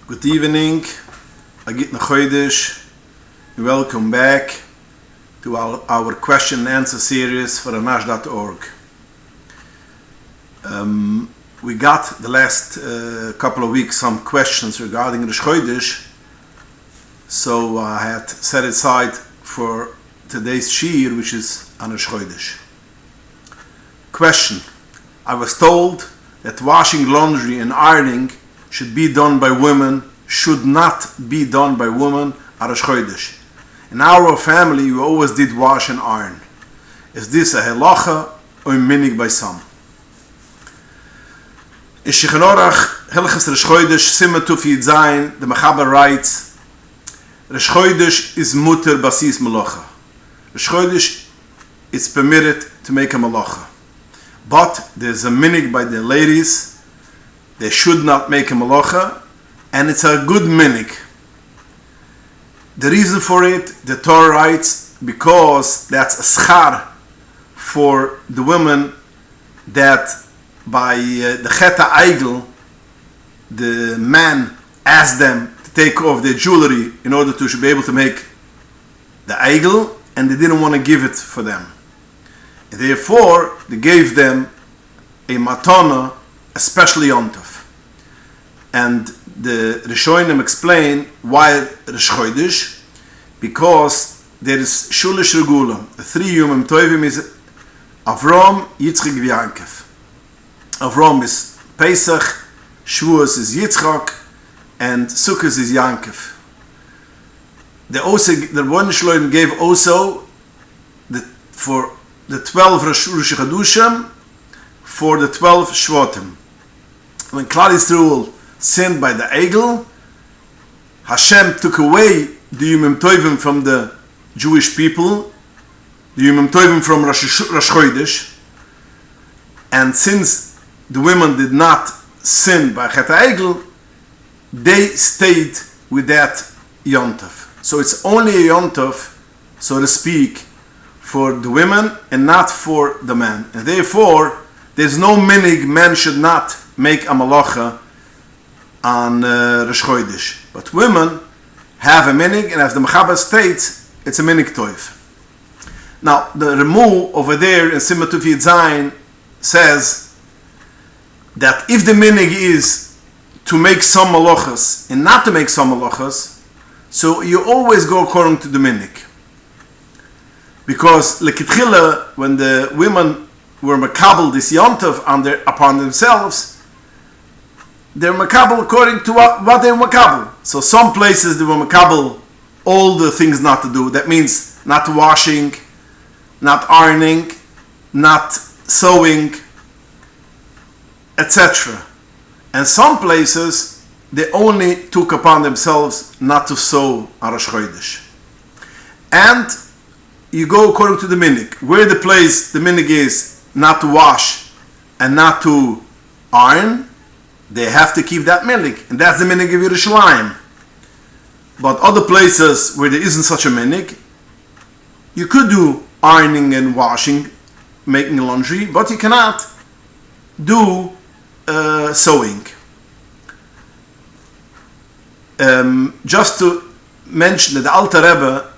Good evening, Agit Nachoidish, and welcome back to our question and answer series for Anash.org. We got the last couple of weeks some questions regarding Rosh Chodesh, so I had set aside for today's shir, which is on Rosh Chodesh. Question: I was told that washing laundry and ironing should be done by women, should not be done by women at Rosh Chodesh. In our family, we always did wash and iron. Is this a halacha or a minig by some? In Shulchan Aruch, Hilchos Rosh Chodesh, Siman Tuf Yud Zayin, the Mechaber writes, Rosh Chodesh is muter basis malacha. Rosh Chodesh is permitted to make a malacha. But there's a minig by the ladies. They should not make a malacha, and it's a good minig. The reason for it, the Torah writes, because that's a schar for the women that by the Chet HaEigel, the man asked them to take off their jewelry in order to be able to make the Eigel, and they didn't want to give it for them. And therefore, they gave them a matana, especially Yom Tov. And the Rishonim explain why Rosh Chodesh, because there is Shulish Regula. The three Yomim Tovim is Avram, Yitzchak, Yaakov. Avram is Pesach, Shavuos is Yitzchak, and Sukkot is Yaakov. The one Shloim gave also for the 12 Rosh Chodesh, for the 12 Shvatim. When Klal Yisrael sinned by the Eigel, Hashem took away the Yomim Tovim from the Jewish people, the Yomim Tovim from Rosh Chodesh, and since the women did not sin by Chet HaEigel, they stayed with that Yom Tov. So it's only a Yom Tov, so to speak, for the women and not for the man. And therefore, there's no minig, man should not make a malacha on Rosh Chodesh. But women have a minig, and as the Mechaber states, it's a minig toiv. Now, the Remu over there in Siman Tuf Yud Zayin says that if the minig is to make some malachas and not to make some malachas, so you always go according to the minig. Because lekitchila, when the women were makabel this Yom Tov upon themselves, they're makabel according to what they're makabel. So some places they were makabel all the things not to do. That means not washing, not ironing, not sewing, etc. And some places they only took upon themselves not to sew on Rosh Chodesh. And you go according to the minig. Where the place the minig is not to wash and not to iron, they have to keep that minig, and that's the minig of Yerushalayim. But other places where there isn't such a minig, you could do ironing and washing, making laundry, but you cannot do sewing. Just to mention that the Alter Rebbe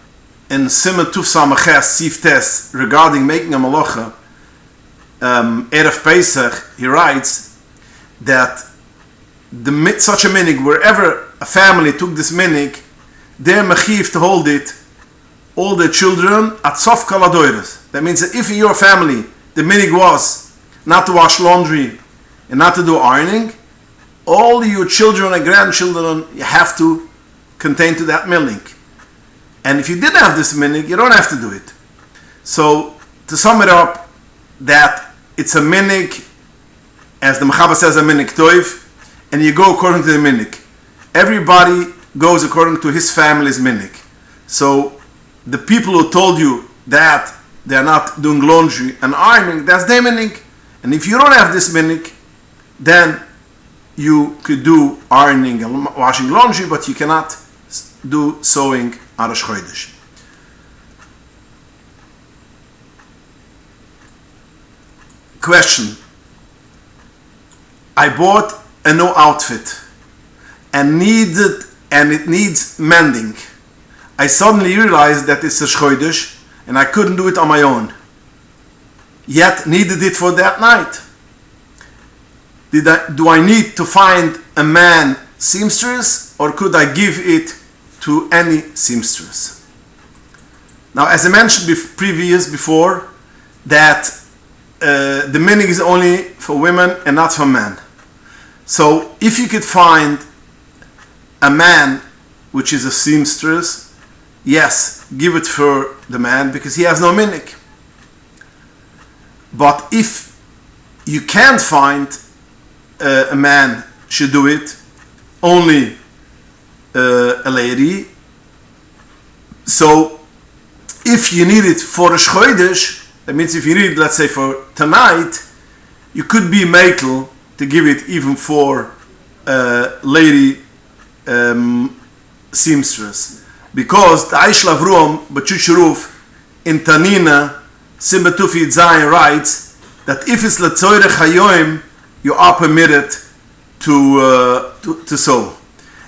in Siman Tuf Samaches Sif Tes regarding making a malacha Erev Pesach, he writes that such a minig, wherever a family took this minig, they're mechiv to hold it, all the children, at sof kaladoiras. That means that if in your family the minig was not to wash laundry and not to do ironing, all your children and grandchildren, you have to contain to that minig. And if you didn't have this minig, you don't have to do it. So, to sum it up, that it's a minig, as the Mechaber says, a minig toiv, and you go according to the minig. Everybody goes according to his family's minig. So, the people who told you that they are not doing laundry and ironing, that's their minig. And if you don't have this minig, then you could do ironing and washing laundry, but you cannot do sewing on Rosh Chodesh. Question: I bought a new outfit and it needs mending. I suddenly realized that it's a Chodesh and I couldn't do it on my own. Yet needed it for that night. Do I need to find a man seamstress, or could I give it to any seamstress? Now, as I mentioned before, that the minhag is only for women and not for men. So if you could find a man which is a seamstress, yes, give it for the man because he has no minhag. But if you can't find a man should do it, only a lady. So if you need it for a Chodesh, that means if you need it, let's say for tonight, you could be makel to give it even for a lady seamstress. Because the Aishel Avruam B'Chushuruf in Tanina Simbetufi Zayin writes that if it's L'Tzoyrech Hayoim, you are permitted to sew.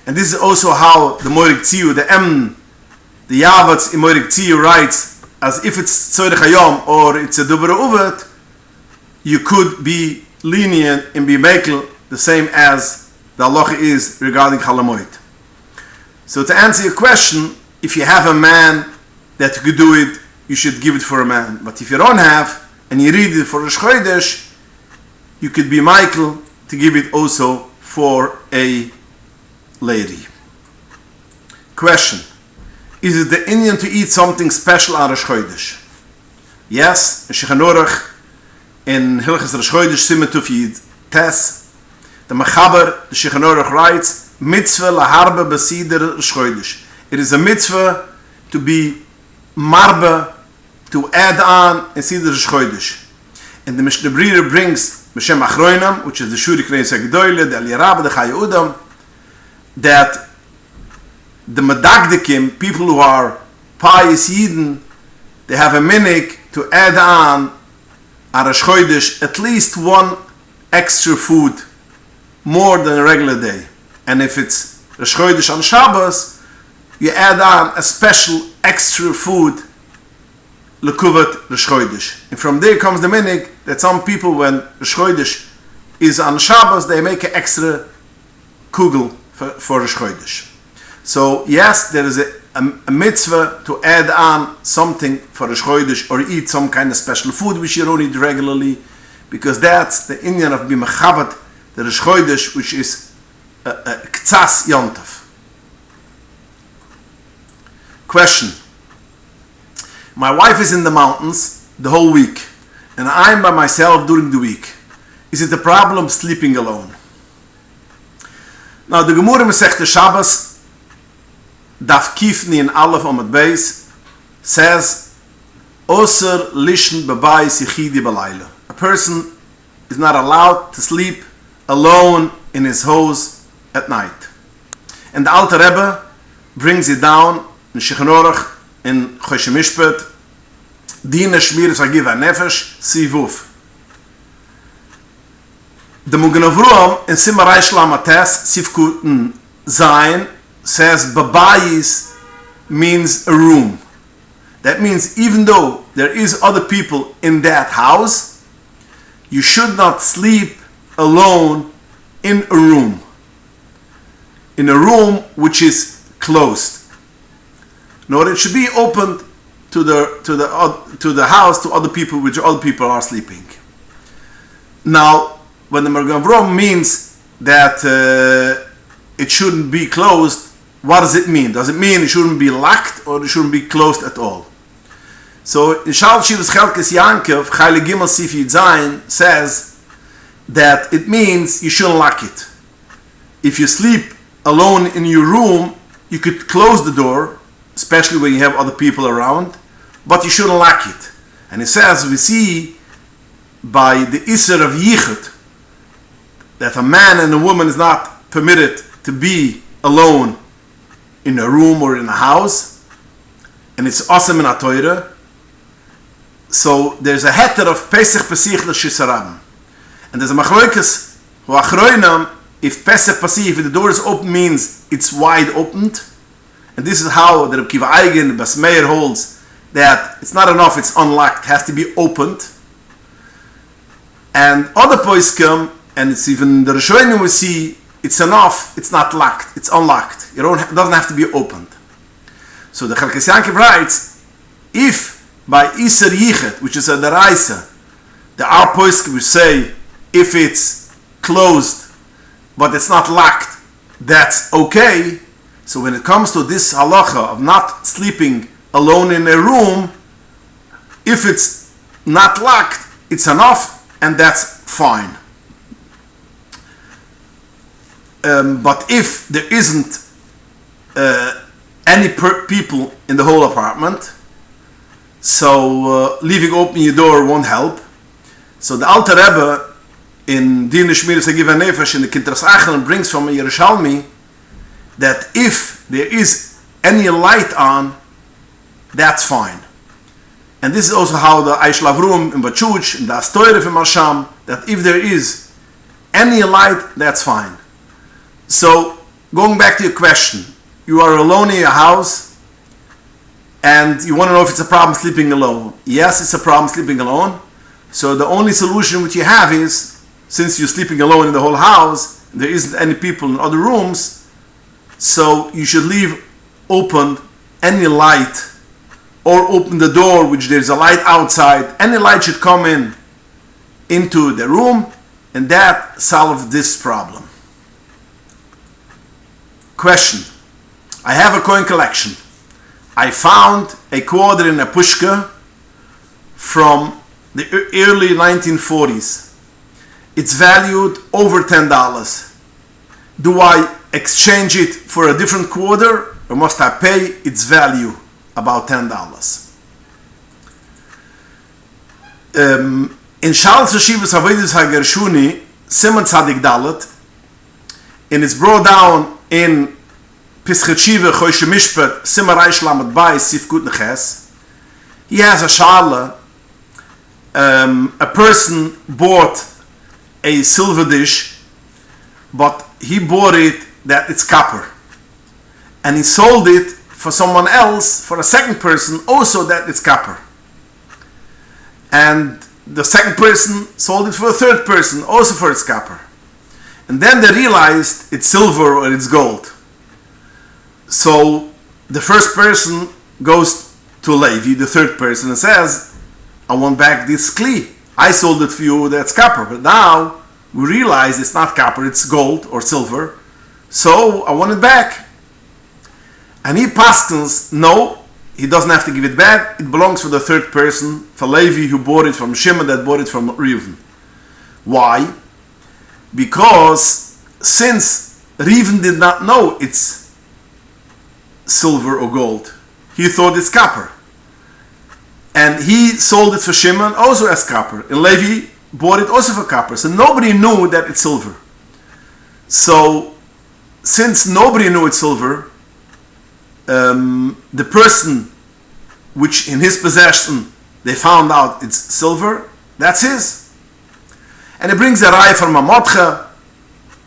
And this is also how the Moirik Tziyu, the Yavatz in Moirik Tziyu writes, as if it's Tzoyrech Hayom or it's a Duvra Uvet, you could be lenient and be makel the same as the halacha is regarding Chalamoid. So to answer your question, if you have a man that could do it, you should give it for a man. But if you don't have, and you read it for Rosh Chodesh, you could be makel to give it also for a lady. Question: is it the Indian to eat something special on Rosh Chodesh? Yes, in Shulchan Aruch, in Hilchos Rosh Chodesh Simetuf Yid Tes, the Mechaber, the Shulchan Aruch writes, mitzvah laharba b'sider Rosh Chodesh. It is a mitzvah to be marba, to add on in Sider Rosh Chodesh. And the Mishnah Brera brings B'Shem Achroinam, which is the Shuri Kneis HaGedoyle, the Aliyah Rabbah, the Chaya Udam, that the Medagdikim, people who are pious Yidden, they have a minhag to add on Rosh Chodesh at least one extra food more than a regular day. And if it's Rosh Chodesh on Shabbos, you add on a special extra food lekuvat Rosh Chodesh. And from there comes the minhag that some people, when Rosh Chodesh is on Shabbos, they make an extra kugel for Rosh Chodesh. So yes, there is a mitzvah to add on something for Rosh Chodesh, or eat some kind of special food which you don't eat regularly, because that's the Indian of Bimachabat, the Rosh Chodesh, which is a ktsas yontav. Question: my wife is in the mountains the whole week, and I'm by myself during the week. Is it a problem sleeping alone? Now, the Gemara Masechta Shabbos, Daf Kifni and Aleph Amud Beis, says, Oser lishn b'bayis yichidi b'layla. A person is not allowed to sleep alone in his house at night. And the Alter Rebbe brings it down in Shulchan Aruch, in Choshe Mishpat, Dina Shmiras Hagiv HaNefesh, Sivuf. The Mugen Avruam in Simarai Shlamates, Sivkuten Zayin, says Babayis means a room. That means even though there is other people in that house, you should not sleep alone in a room. In a room which is closed. Nor it should be opened to the house to other people which other people are sleeping. Now, when the Mugen Avruam means that it shouldn't be closed, what does it mean? Does it mean it shouldn't be locked, or it shouldn't be closed at all? So in Shal Shivas Chelkes Yankov, Chayle Gimel Sif Yud Zayin says that it means you shouldn't lock it. If you sleep alone in your room, you could close the door, especially when you have other people around, but you shouldn't lock it. And it says, we see by the Isser of Yichud, that a man and a woman is not permitted to be alone in a room or in a house, and it's awesome in a Torah. So there's a heter of Pesach Pesich L'Shisarabim. And there's a Machloikes who Achroinam if Pesach Pasif, if the door is open, means it's wide opened. And this is how the Reb Kiva Eigen, Bas Meir holds that it's not enough, it's unlocked, it has to be opened. And other poskim, and it's even the Rishonim we see, it's enough, it's not locked, it's unlocked. It doesn't have to be opened. So the Chalkes Yankiv writes, if by Iser Yichet, which is a deraisa, there are poskim which say, if it's closed, but it's not locked, that's okay. So when it comes to this halacha of not sleeping alone in a room, if it's not locked, it's enough, and that's fine. But if there isn't any people in the whole apartment, so leaving open your door won't help. So the Alter Rebbe in Din Shmiras Hagiva Nefesh in the Kintras Achel brings from a Yerushalmi that if there is any light on, that's fine. And this is also how the Aish Lavrum in Bachuch, in the Astoyrev in Marsham, that if there is any light, that's fine. So, going back to your question, you are alone in your house, and you want to know if it's a problem sleeping alone. Yes, it's a problem sleeping alone. So the only solution which you have is, since you're sleeping alone in the whole house, there isn't any people in other rooms, so you should leave open any light, or open the door which there's a light outside. Any light should come into the room, and that solves this problem. Question. I have a coin collection. I found a quarter in a pushka from the early 1940s. It's valued over $10. Do I exchange it for a different quarter, or must I pay its value, about $10? In Shalosh Yeshivas Avodas HaGershuni, Siman Tzadik Dalet, and it's brought down in Pischei Tshiva Choishe Mishpat Siman Reish Lamed Bayis Sif Kut Neches. He has a shala. A person bought a silver dish, but he bought it that it's copper, and he sold it for someone else, for a second person, also that it's copper, and the second person sold it for a third person, also for its copper, and then they realized it's silver or it's gold. So the first person goes to Levi, the third person, and says, I want back this kli. I sold it for you, that's copper, but now we realize it's not copper, it's gold or silver, so I want it back. And he paskins, no, he doesn't have to give it back, it belongs for the third person, for Levi who bought it from Shimon, that bought it from Reuven. Why? Because since Reuven did not know it's silver or gold, he thought it's copper. And he sold it for Shimon also as copper. And Levi bought it also for copper. So nobody knew that it's silver. So since nobody knew it's silver, the person which in his possession they found out it's silver, that's his. And he brings a raya from a motche,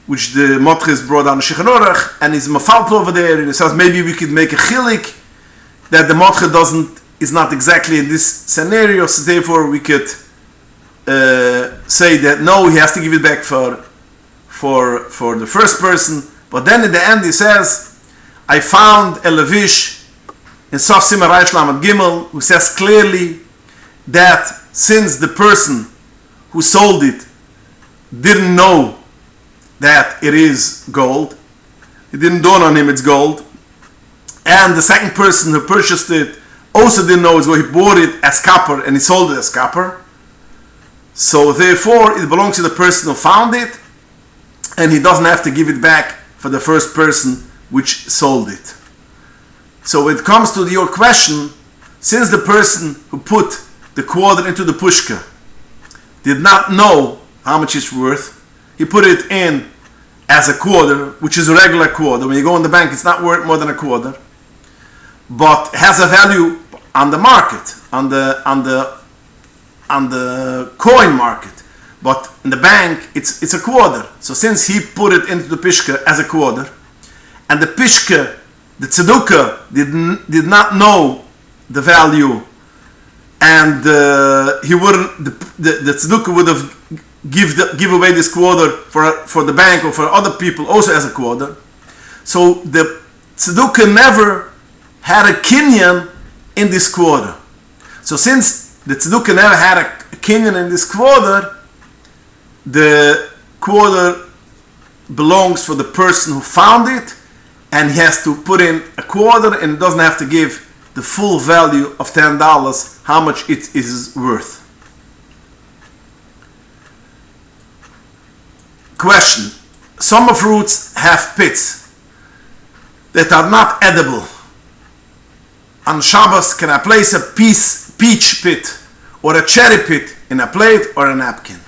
which the motche is brought down to Shulchan Aruch, and he's mafalt over there, and he says maybe we could make a chilik that the motche is not exactly in this scenario, so therefore we could say that no, he has to give it back for the first person. But then at the end he says, I found a levish in Sof Simar Reish Lamed Gimel who says clearly that since the person who sold it didn't know that it is gold, it didn't dawn on him it's gold, and the second person who purchased it also didn't know it's gold, he bought it as copper and he sold it as copper, so therefore it belongs to the person who found it, and he doesn't have to give it back for the first person which sold it. So when it comes to your question, since the person who put the quarter into the pushka did not know how much it's worth, he put it in as a quarter, which is a regular quarter. When you go in the bank, it's not worth more than a quarter, but has a value on the market, on the coin market. But in the bank, it's a quarter. So since he put it into the pishka as a quarter, and the pishka, the tzedukah, did not know the value, and he wouldn't, the tzedukah would have give away this quarter for the bank or for other people also as a quarter. So the tzedukah never had a kinyan in this quarter. So since the tzedukah never had a kinyan in this quarter, the quarter belongs for the person who found it, and he has to put in a quarter and doesn't have to give the full value of $10, how much it is worth. Question. Some fruits have pits that are not edible. On Shabbos, can I place a peach pit or a cherry pit in a plate or a napkin?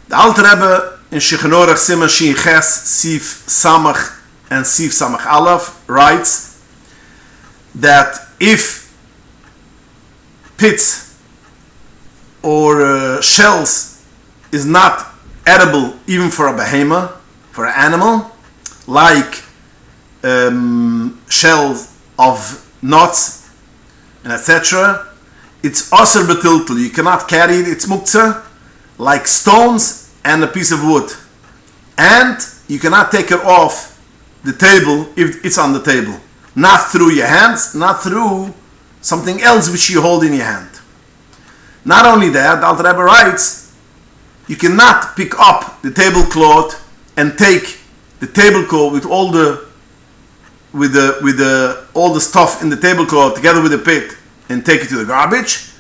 The Alter Rebbe in Shulchan Aruch Siman Shin Ches Sif Samach and Sif Samach Aleph writes that if pits or shells is not edible even for a behemoth, for an animal, like shells of nuts and etc., it's aser betiltel. You cannot carry it, it's muktzah, like stones and a piece of wood. And you cannot take it off the table if it's on the table. Not through your hands, not through something else which you hold in your hand. Not only that, the Alter Rebbe writes, you cannot pick up the tablecloth and take the tablecloth with all the all the stuff in the tablecloth together with the pit and take it to the garbage,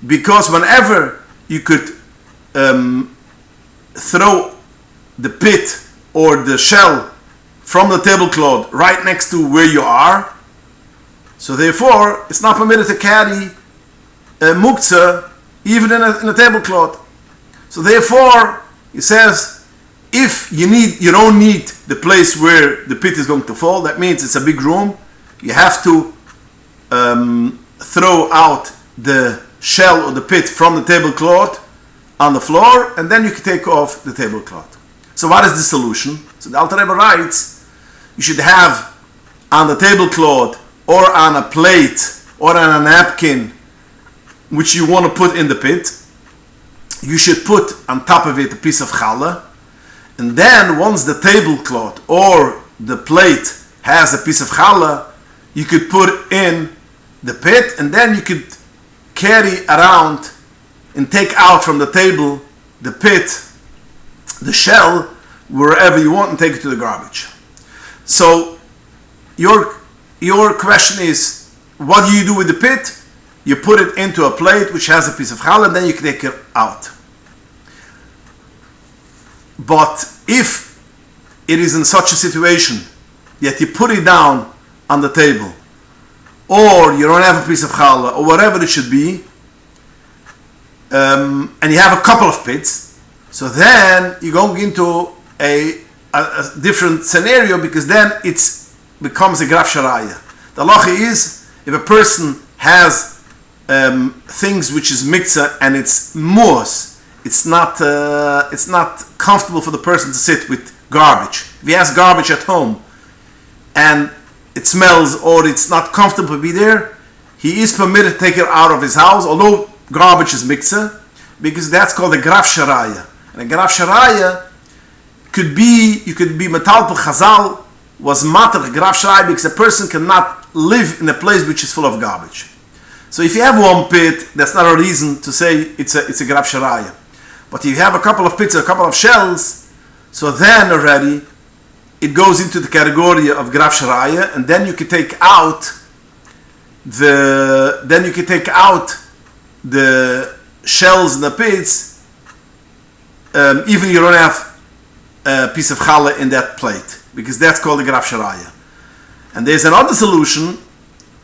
because whenever you could throw the pit or the shell from the tablecloth right next to where you are, so therefore it's not permitted to carry a muktzah even in a tablecloth. So therefore he says, if you don't need the place where the pit is going to fall, that means it's a big room, you have to throw out the shell or the pit from the tablecloth on the floor, and then you can take off the tablecloth. So what is the solution? So the Alter Rebbe writes, you should have on the tablecloth or on a plate or on a napkin which you want to put in the pit, you should put on top of it a piece of challah, and then once the tablecloth or the plate has a piece of challah, you could put in the pit, and then you could carry around and take out from the table the pit, the shell, wherever you want, and take it to the garbage. So your question is, what do you do with the pit? You put it into a plate which has a piece of challah, and then you can take it out. But if it is in such a situation that you put it down on the table, or you don't have a piece of challah, or whatever it should be, and you have a couple of pits, so then you're going into a different scenario, because then it becomes a graf sharaya. The halacha is, if a person has things which is mikzah and it's muos, it's not comfortable for the person to sit with garbage. If he has garbage at home and it smells or it's not comfortable to be there, he is permitted to take it out of his house, although garbage is mikzah, because that's called a graf sharaya. And a graf sharaya could be metalpel chazal was matter graf sharaya, because a person cannot live in a place which is full of garbage. So if you have one pit, that's not a reason to say it's a graf sharaya. But if you have a couple of pits, a couple of shells, so then already it goes into the category of graf sharaya, and then you can take out the shells and the pits, even you don't have a piece of challah in that plate, because that's called a graf sharaya. And there's another solution,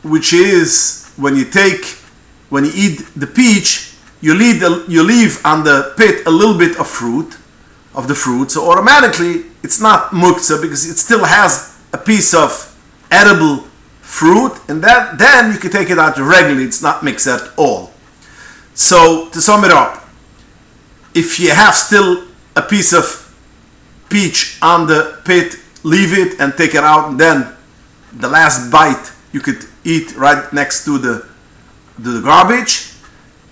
which is when you eat the peach, you leave on the pit a little bit of the fruit, so automatically it's not muktzah, because it still has a piece of edible fruit, and then you can take it out regularly, it's not mixed at all. So to sum it up, If you have still a piece of peach on the pit, leave it and take it out, and then the last bite you could eat right next to the garbage.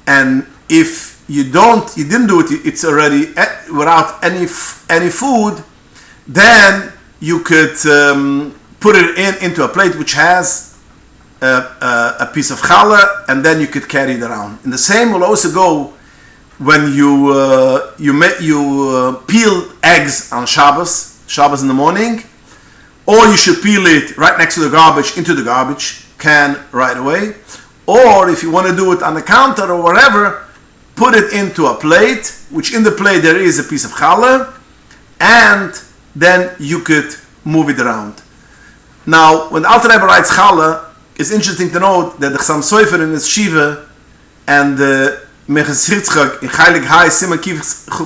And if you didn't do it, it's already without any food, then you could put it into a plate which has a piece of challah, and then you could carry it around. And the same will also go when you peel eggs on Shabbos in the morning, or you should peel it right next to the garbage, into the garbage can right away. Or if you want to do it on the counter or wherever, put it into a plate, which in the plate there is a piece of challah, and then you could move it around. Now, when the Alter Rebbe writes challah, it's interesting to note that the Chassam Sofer in his Shiva and the Meches Yitzchak in Heilig Hai Siman Kiv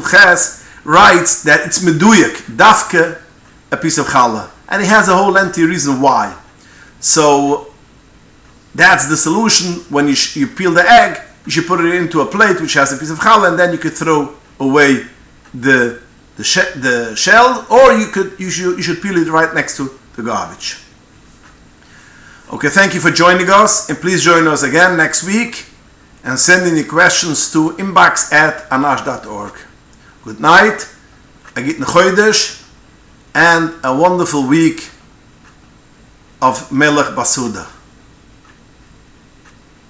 Ches writes that it's meduyak, dafke, a piece of challah. And he has a whole lengthy reason why. So that's the solution. When you peel the egg, you should put it into a plate which has a piece of challah, and then you could throw away the shell, or you should peel it right next to the garbage. Okay, thank you for joining us, and please join us again next week, and send in your questions to inbox@Anash.org. Good night, a gittin chodesh, and a wonderful week of Melech Basuda.